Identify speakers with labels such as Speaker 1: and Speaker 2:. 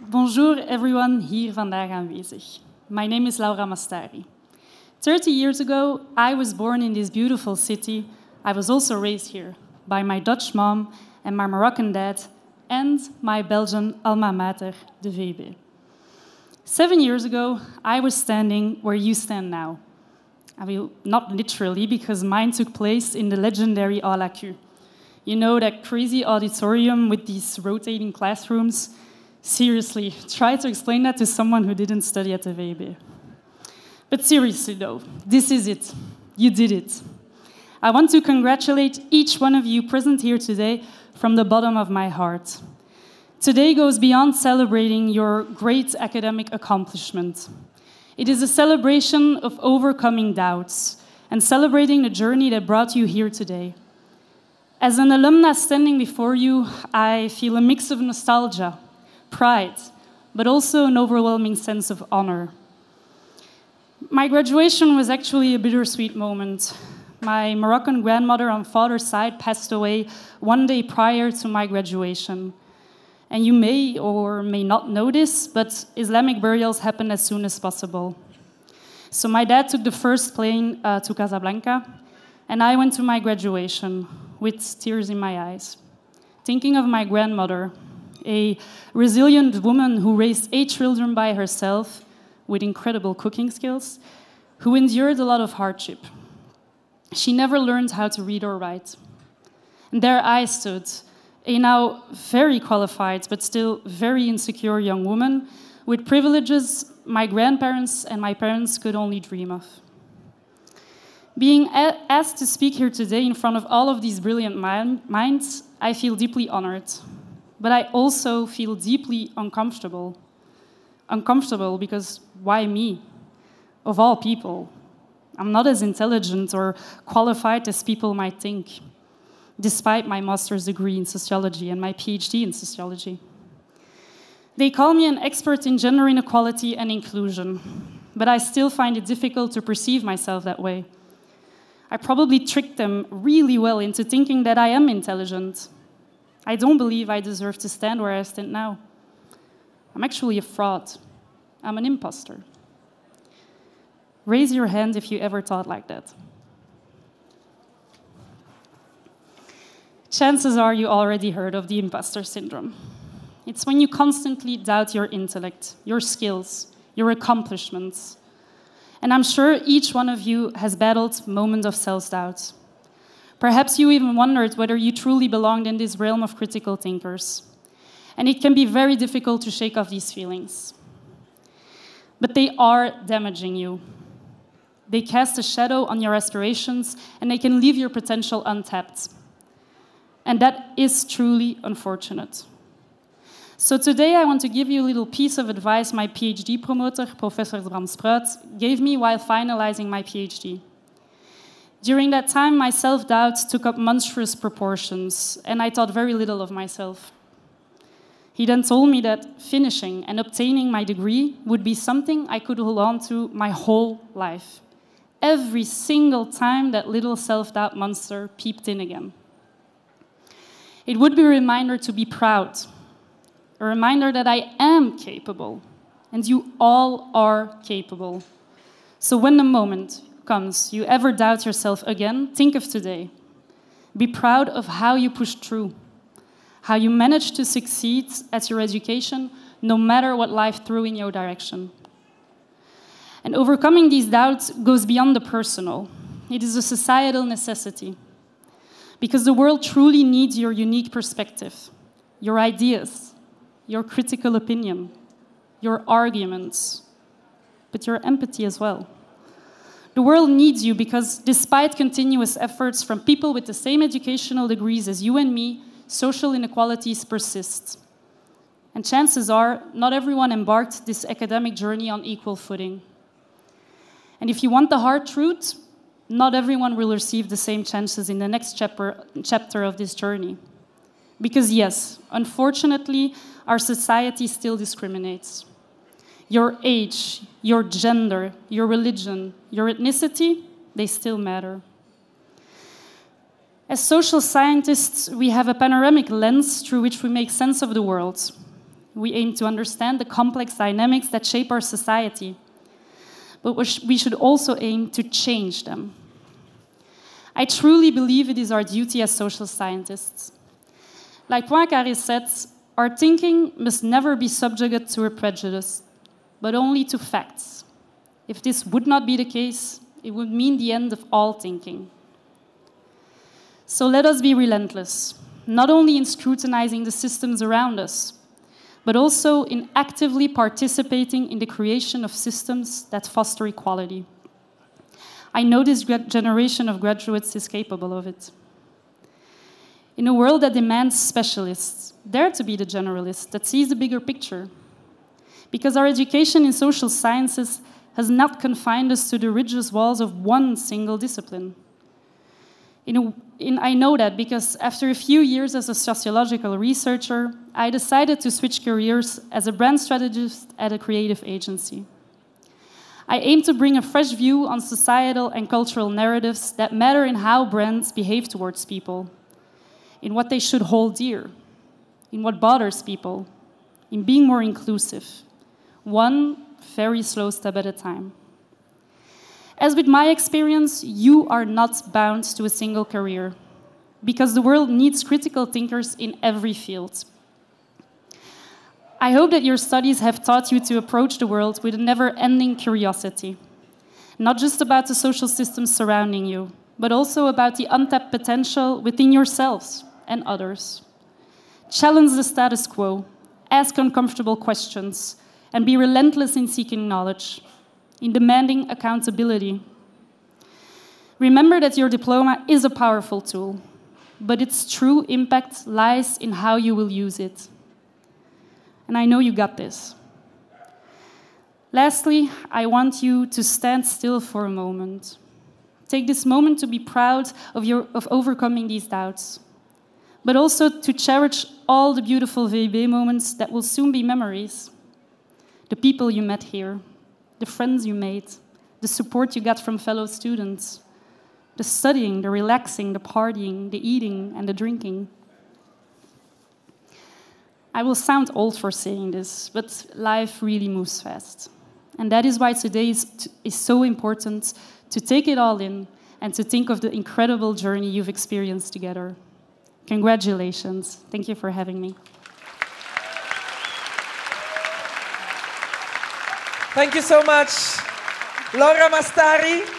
Speaker 1: Bonjour everyone hier vandaag aanwezig. My name is Laora Mastari. 30 years ago, I was born in this beautiful city. I was also raised here by my Dutch mom and my Moroccan dad and my Belgian alma mater, the VUB. 7 years ago, I was standing where you stand now. I mean, not literally, because mine took place in the legendary Aula Q. You know, that crazy auditorium with these rotating classrooms? Seriously, try to explain that to someone who didn't study at the VUB. But seriously though, this is it. You did it. I want to congratulate each one of you present here today from the bottom of my heart. Today goes beyond celebrating your great academic accomplishment. It is a celebration of overcoming doubts and celebrating the journey that brought you here today. As an alumna standing before you, I feel a mix of nostalgia, pride, but also an overwhelming sense of honor. My graduation was actually a bittersweet moment. My Moroccan grandmother on father's side passed away one day prior to my graduation. And you may or may not know this, but Islamic burials happen as soon as possible. So my dad took the first plane to Casablanca, and I went to my graduation with tears in my eyes, thinking of my grandmother, a resilient woman who raised 8 children by herself with incredible cooking skills, who endured a lot of hardship. She never learned how to read or write. And there I stood, a now very qualified but still very insecure young woman with privileges my grandparents and my parents could only dream of. Being asked to speak here today in front of all of these brilliant minds, I feel deeply honored. But I also feel deeply uncomfortable. Uncomfortable because why me? Of all people. I'm not as intelligent or qualified as people might think, despite my master's degree in sociology and my PhD in sociology. They call me an expert in gender inequality and inclusion, but I still find it difficult to perceive myself that way. I probably tricked them really well into thinking that I am intelligent. I don't believe I deserve to stand where I stand now. I'm actually a fraud. I'm an imposter. Raise your hand if you ever thought like that. Chances are you already heard of the imposter syndrome. It's when you constantly doubt your intellect, your skills, your accomplishments. And I'm sure each one of you has battled moments of self-doubt. Perhaps you even wondered whether you truly belonged in this realm of critical thinkers. And it can be very difficult to shake off these feelings. But they are damaging you. They cast a shadow on your aspirations, and they can leave your potential untapped. And that is truly unfortunate. So today I want to give you a little piece of advice my PhD promoter, Professor Bram Spruit, gave me while finalizing my PhD. During that time, my self-doubt took up monstrous proportions, and I thought very little of myself. He then told me that finishing and obtaining my degree would be something I could hold on to my whole life. Every single time that little self-doubt monster peeped in again. It would be a reminder to be proud, a reminder that I am capable, and you all are capable. So when the moment comes you ever doubt yourself again, think of today. Be proud of how you pushed through, how you managed to succeed at your education, no matter what life threw in your direction. And overcoming these doubts goes beyond the personal. It is a societal necessity. Because the world truly needs your unique perspective, your ideas, your critical opinion, your arguments, but your empathy as well. The world needs you because despite continuous efforts from people with the same educational degrees as you and me, social inequalities persist. And chances are, not everyone embarked this academic journey on equal footing. And if you want the hard truth, not everyone will receive the same chances in the next chapter of this journey. Because yes, unfortunately, our society still discriminates. Your age, your gender, your religion, your ethnicity, they still matter. As social scientists, we have a panoramic lens through which we make sense of the world. We aim to understand the complex dynamics that shape our society. But we should also aim to change them. I truly believe it is our duty as social scientists. Like Poincaré said, our thinking must never be subject to a prejudice, but only to facts. If this would not be the case, it would mean the end of all thinking. So let us be relentless, not only in scrutinizing the systems around us, but also in actively participating in the creation of systems that foster equality. I know this generation of graduates is capable of it. In a world that demands specialists, dare to be the generalist that sees the bigger picture. Because our education in social sciences has not confined us to the rigid walls of one single discipline. I know that because after a few years as a sociological researcher, I decided to switch careers as a brand strategist at a creative agency. I aim to bring a fresh view on societal and cultural narratives that matter in how brands behave towards people, in what they should hold dear, in what bothers people, in being more inclusive, one very slow step at a time. As with my experience, you are not bound to a single career, because the world needs critical thinkers in every field. I hope that your studies have taught you to approach the world with a never-ending curiosity, not just about the social systems surrounding you, but also about the untapped potential within yourselves and others. Challenge the status quo, ask uncomfortable questions, and be relentless in seeking knowledge, in demanding accountability. Remember that your diploma is a powerful tool, but its true impact lies in how you will use it. And I know you got this. Lastly, I want you to stand still for a moment. Take this moment to be proud of overcoming these doubts, but also to cherish all the beautiful VUB moments that will soon be memories. The people you met here, the friends you made, the support you got from fellow students, the studying, the relaxing, the partying, the eating, and the drinking. I will sound old for saying this, but life really moves fast. And that is why today is so important to take it all in and to think of the incredible journey you've experienced together. Congratulations. Thank you for having me.
Speaker 2: Thank you so much, Laora Mastari.